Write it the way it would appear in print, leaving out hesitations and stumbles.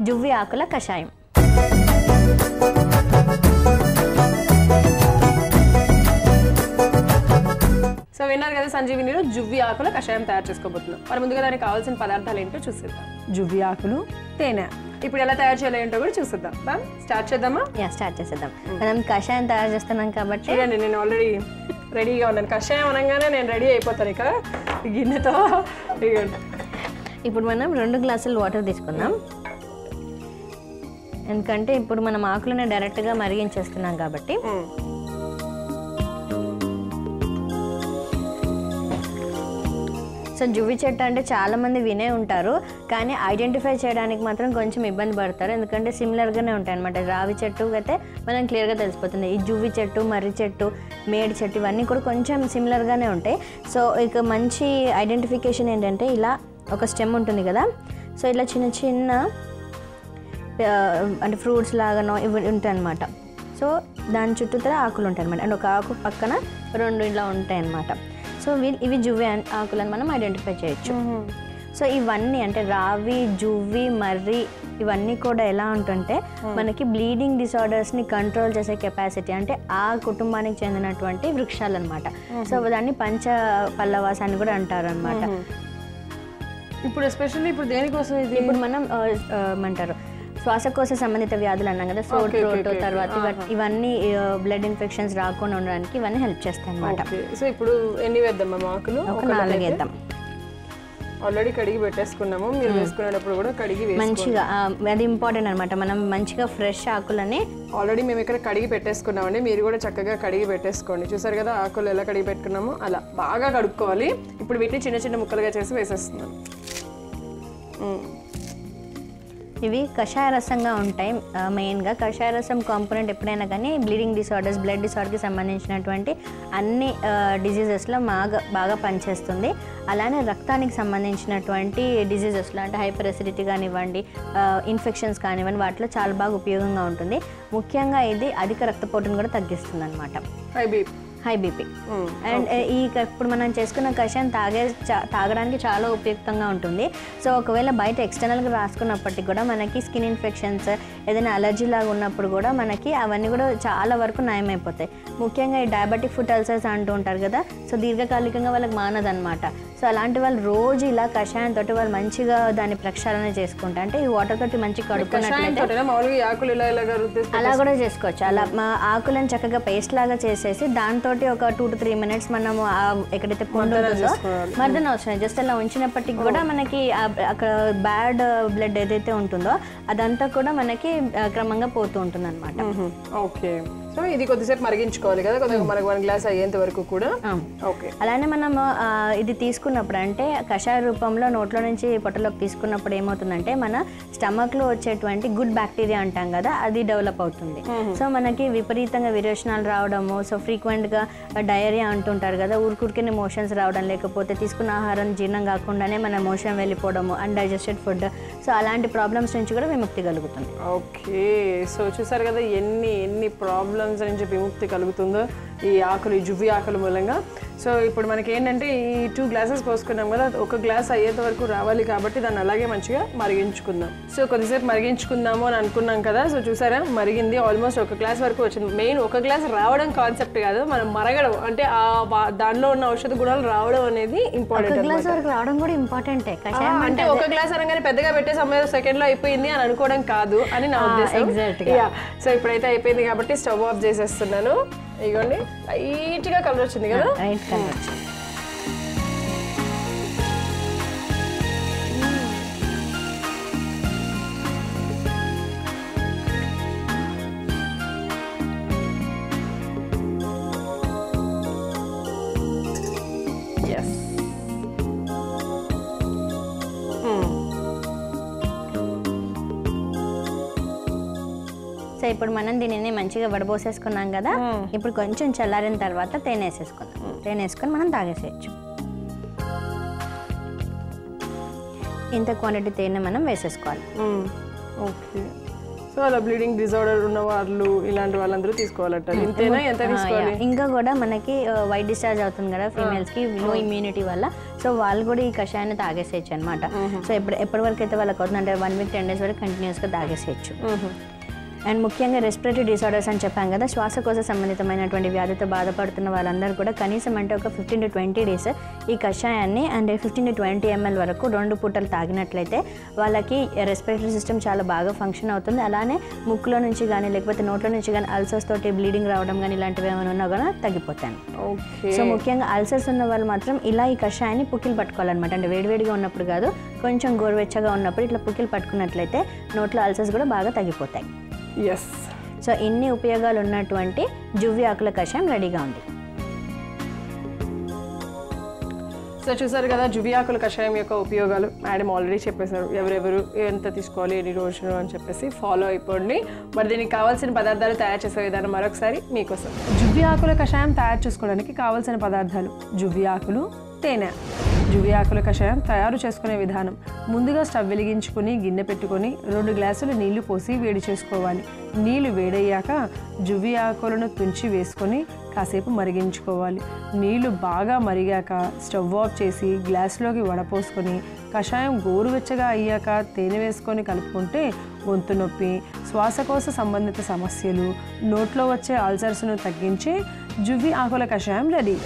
జువ్వి ఆకుల కషాయం. సో విన్నారు కదా సంజీవినిలో జువ్వి ఆకుల కషాయం తయారు చేసుకోబోతున్నాం. మరి ముందుగా దానికి కావాల్సిన పదార్థాలు ఏంటో చూసేద్దాం. జువ్వి ఆకులు, తేనె. ఇప్పుడు ఎలా తయారు చేయాలి ఏంటో కూడా చూసేద్దాం. స్టార్ట్ చేద్దామా? స్టార్ట్ చేసేద్దాం. మనం కషాయం తయారు చేస్తున్నాం కాబట్టి చూడండి, నేను ఆల్రెడీ రెడీగా ఉన్నాను. కషాయం అనగానే నేను రెడీ అయిపోతాను ఇక గిన్నెతో. ఇప్పుడు మనం 2 గ్లాసులు వాటర్ తీసుకుందాం. ఎందుకంటే ఇప్పుడు మనం ఆకులను డైరెక్ట్గా మరిగించేస్తున్నాం కాబట్టి. సో జువ్వి చెట్టు అంటే చాలామంది వినే ఉంటారు, కానీ ఐడెంటిఫై చేయడానికి మాత్రం కొంచెం ఇబ్బంది పడతారు. ఎందుకంటే సిమిలర్గానే ఉంటాయి అనమాట. రావి చెట్టు అయితే మనం క్లియర్గా తెలిసిపోతుంది. ఈ జువ్వి చెట్టు, మర్రి చెట్టు, మేడి చెట్టు ఇవన్నీ కూడా కొంచెం సిమిలర్గానే ఉంటాయి. సో ఇక మంచి ఐడెంటిఫికేషన్ ఏంటంటే ఇలా ఒక స్టెమ్ ఉంటుంది కదా, సో ఇలా చిన్న చిన్న అంటే ఫ్రూట్స్ లాగానో ఇవి ఉంటాయి అన్నమాట. సో దాని చుట్టూతర ఆకులు ఉంటాయి అనమాట. అండ్ ఒక ఆకు పక్కన 2 ఇలా ఉంటాయి అన్నమాట. సో ఇవి జువ్వి ఆకులను మనం ఐడెంటిఫై చేయొచ్చు. సో ఇవన్నీ అంటే రావి, జువ్వి, మర్రి ఇవన్నీ కూడా ఎలా ఉంటుంటే మనకి బ్లీడింగ్ డిసార్డర్స్ని కంట్రోల్ చేసే కెపాసిటీ అంటే ఆ కుటుంబానికి చెందినటువంటి వృక్షాలు అనమాట. సో దాన్ని పంచ పల్లవాస్ అని కూడా అంటారు అనమాట. ఇప్పుడు ఎస్పెషల్లీ ఇప్పుడు దేనికోసం ఇది? ఇప్పుడు మనం ఏమంటారు శ్వాసకోశ సంబంధిత వ్యాధులు అన్నాం కదా, సోర్ థ్రోట్, తర్వాత ఇవన్నీ బ్లడ్ ఇన్ఫెక్షన్స్ రాకుండా ఉండడానికి ఇవన్నీ హెల్ప్ చేస్తాయి అనమాట. సో ఇప్పుడు ఎన్ని వేద్దాం మేము ఆకులు? ఒక 4 వేద్దాం. ఆల్రెడీ కడిగి పెట్టేసుకున్నాము. మీరు వేసుకునేటప్పుడు కూడా కడిగి మంచిగా, అది ఇంపార్టెంట్ అనమాట. మనం మంచిగా ఫ్రెష్ ఆకులని ఆల్రెడీ మేము ఇక్కడ కడిగి పెట్టేసుకున్నామండి. మీరు కూడా చక్కగా కడిగి పెట్టేసుకోండి. చూసారు కదా ఆకులు ఎలా కడిగి పెట్టుకున్నామో అలా బాగా కడుక్కోవాలి. ఇప్పుడు వీటిని చిన్న చిన్న ముక్కలుగా చేసి వేసేస్తున్నాను. ఇవి కషాయ రసంగా ఉంటాయి. మెయిన్గా కషాయ రసం కాంపోనెంట్ ఎప్పుడైనా కానీ బ్లీడింగ్ డిసార్డర్స్, బ్లడ్ డిసార్డర్కి సంబంధించినటువంటి అన్ని డిజీజెస్లో బాగా పనిచేస్తుంది. అలానే రక్తానికి సంబంధించినటువంటి డిజీజెస్లో అంటే హైపర్ ఎసిడిటీ కానివ్వండి, ఇన్ఫెక్షన్స్ కానివ్వండి, వాటిలో చాలా బాగా ఉపయోగంగా ఉంటుంది. ముఖ్యంగా ఇది అధిక రక్తపోటును కూడా తగ్గిస్తుంది అనమాట, హై బీపీ. అండ్ ఇప్పుడు మనం చేసుకున్న కషాయం తాగడానికి చాలా ఉపయుక్తంగా ఉంటుంది. సో ఒకవేళ బయట ఎక్స్టర్నల్గా రాసుకున్నప్పటికీ కూడా మనకి స్కిన్ ఇన్ఫెక్షన్స్, ఏదైనా అలర్జీ లాగా ఉన్నప్పుడు కూడా మనకి అవన్నీ కూడా చాలా వరకు నయమైపోతాయి. ముఖ్యంగా ఈ డయాబెటిక్ ఫుట్ అల్సర్స్ అంటూ ఉంటారు కదా, సో దీర్ఘకాలికంగా వాళ్ళకి మానదనమాట. సో అలాంటి వాళ్ళు రోజు ఇలా కషాయం తోటి వాళ్ళు మంచిగా దాన్ని ప్రక్షాళన చేసుకుంటారు. అంటే ఈ వాటర్ తోటి మంచిగా కడుక్కున్నట్లయితే అలా కూడా చేసుకోవచ్చు. అలా మా ఆకులను చక్కగా పేస్ట్ లాగా చేసేసి దాంతో ఒక 2 to 3 minutes మనము ఎక్కడైతే పుండు ఉంటుందో మర్దన అవసరం, జస్ట్ అలా ఉంచినప్పటికి కూడా మనకి అక్కడ బ్యాడ్ బ్లడ్ ఏదైతే ఉంటుందో అదంతా కూడా మనకి క్రమంగా పోతూ ఉంటుంది అనమాట. ఓకే, సో ఇది కొద్దిసేపు మరిగించుకోవాలి కదా, కొద్దిగా మనకు 1 గ్లాస్ అయ్యేంత వరకు కూడా. ఓకే, అలానే మనం ఇది తీసుకున్నప్పుడు అంటే కషాయ రూపంలో నోట్లో నుంచి పొట్టలోకి తీసుకున్నప్పుడు ఏమవుతుందంటే మన స్టమక్లో వచ్చేటువంటి గుడ్ బ్యాక్టీరియా అంటాం కదా, అది డెవలప్ అవుతుంది. సో మనకి విపరీతంగా విరోచనాలు రావడము, సో ఫ్రీక్వెంట్గా డయేరియా అంటుంటారు కదా, ఊరికూరికే మోషన్స్ రావడం, లేకపోతే తీసుకున్న ఆహారం జీర్ణం కాకుండానే మన మోషన్ వెళ్ళిపోవడము, అన్డైజెస్టెడ్ ఫుడ్, సో అలాంటి ప్రాబ్లమ్స్ నుంచి కూడా విముక్తి కలుగుతుంది. ఓకే, సో చూసారు కదా ఎన్ని ప్రాబ్లమ్స్ నుంచి విముక్తి కలుగుతుందో ఈ ఆకులు, ఈ జువ్వి ఆకుల మూలంగా. సో ఇప్పుడు మనకి ఏంటంటే ఈ 2 గ్లాసెస్ పోసుకున్నాం కదా, 1 గ్లాస్ అయ్యేంత వరకు రావాలి కాబట్టి దాన్ని అలాగే మంచిగా మరిగించుకుందాం. సో కొద్దిసేపు మరిగించుకుందాము అని అనుకున్నాం కదా, సో చూసారా మరిగింది, ఆల్మోస్ట్ 1 గ్లాస్ వరకు వచ్చింది. మెయిన్ 1 గ్లాస్ రావడం కాన్సెప్ట్ కాదు, మనం మరగడం అంటే దానిలో ఉన్న ఔషధ గుణాలు రావడం అనేది ఇంపార్టెంట్. 1 గ్లాస్ వరకు రావడం కూడా ఇంపార్టెంటే. అంటే 1 గ్లాస్ అనగానే పెద్దగా పెట్టే సమయం సెకండ్లో అయిపోయింది అని అనుకోవడం కాదు అని నా ఉద్దేశం. సో ఇప్పుడైతే అయిపోయింది కాబట్టి స్టవ్ ఆఫ్ చేసేస్తున్నాను. ఇగోండి లైట్గా కలర్ వచ్చింది కదా, రైట్ కలర్ వచ్చింది. సో ఇప్పుడు మనం దీనిని మంచిగా వడబోసేసుకున్నాం కదా, ఇప్పుడు కొంచెం చల్లారిన తర్వాత తేనె వేసేసుకుందాం. తేనె వేసుకొని మనం తాగేసేయచ్చు. ఇంత క్వాంటిటీ తేనె మనం వేసేసుకోవాలి. ఓకే, సో అలా బ్లీడింగ్ డిజార్డర్ ఉన్న వాళ్ళు ఇలాంటి వాళ్ళందరూ తీసుకోవాలట. ఇంతేనా, ఎంత తీసుకోవాలి? ఇంకా కూడా మనకి వైట్ డిశ్చార్జ్ అవుతుంది కదా ఫీమేల్స్కి, లో ఇమ్యూనిటీ వల్ల. సో వాళ్ళు కూడా ఈ కషాయాన్ని తాగేసేయచ్చు అనమాట. సో ఎప్పటి వరకు అయితే వాళ్ళకి అవుతుంది అంటే 1 వీక్ 10 డేస్ వరకు కంటిన్యూస్గా తాగేసేయచ్చు. అండ్ ముఖ్యంగా రెస్పిరేటరీ డిసార్డర్స్ అని చెప్పాం కదా, శ్వాసకోశ సంబంధితమైనటువంటి వ్యాధితో బాధపడుతున్న వాళ్ళందరూ కూడా కనీసం అంటే ఒక 15 to 20 డేస్ ఈ కషాయాన్ని అంటే 15 to 20 ml వరకు 2 పూటలు తాగినట్లయితే వాళ్ళకి రెస్పిరేటరీ సిస్టమ్ చాలా బాగా ఫంక్షన్ అవుతుంది. అలానే ముక్కులో నుంచి కానీ లేకపోతే నోట్లో నుంచి కానీ అల్సర్స్ తోటి బ్లీడింగ్ రావడం కానీ ఇలాంటివి ఏమైనా ఉన్నా కూడా తగ్గిపోతాయి. సో ముఖ్యంగా అల్సర్స్ ఉన్న వాళ్ళు మాత్రం ఇలా ఈ కషాయాన్ని పుక్కిలు పట్టుకోవాలన్నమాట. అంటే వేడివేడిగా ఉన్నప్పుడు కాదు, కొంచెం గోరువెచ్చగా ఉన్నప్పుడు ఇట్లా పుక్కిలు పట్టుకున్నట్లయితే నోట్లో అల్సర్స్ కూడా బాగా తగ్గిపోతాయి. ఎస్. సో ఇన్ని ఉపయోగాలు ఉన్నటువంటి జువ్వి ఆకుల కషాయం రెడీగా ఉంది. సో చూసారు కదా జువ్వి ఆకుల కషాయం యొక్క ఉపయోగాలు మేడం ఆల్రెడీ చెప్పేశారు. ఎవరెవరు ఎంత తీసుకోవాలి, ఎన్ని రోజులు అని చెప్పేసి ఫాలో అయిపోండి. మరి దీనికి కావాల్సిన పదార్థాలు తయారు చేసే విధానం మరొకసారి మీకోసం. జువ్వి ఆకుల కషాయం తయారు చేసుకోవడానికి కావాల్సిన పదార్థాలు: జువ్వి ఆకులు, తేనె. జువ్వి ఆకుల కషాయం తయారు చేసుకునే విధానం: ముందుగా స్టవ్ వెలిగించుకొని గిన్నె పెట్టుకొని 2 గ్లాసులు నీళ్లు పోసి వేడి చేసుకోవాలి. నీళ్లు వేడయ్యాక జువ్వి ఆకులను తుంచి వేసుకొని కాసేపు మరిగించుకోవాలి. నీళ్లు బాగా మరిగాక స్టవ్ ఆఫ్ చేసి గ్లాసులోకి వడపోసుకొని కషాయం గోరువెచ్చగా అయ్యాక తేనె వేసుకొని కలుపుకుంటే గొంతు నొప్పి, శ్వాసకోశ సంబంధిత సమస్యలు, నోట్లో వచ్చే అల్సర్స్ను తగ్గించే జువ్వి ఆకుల కషాయం రెడీ.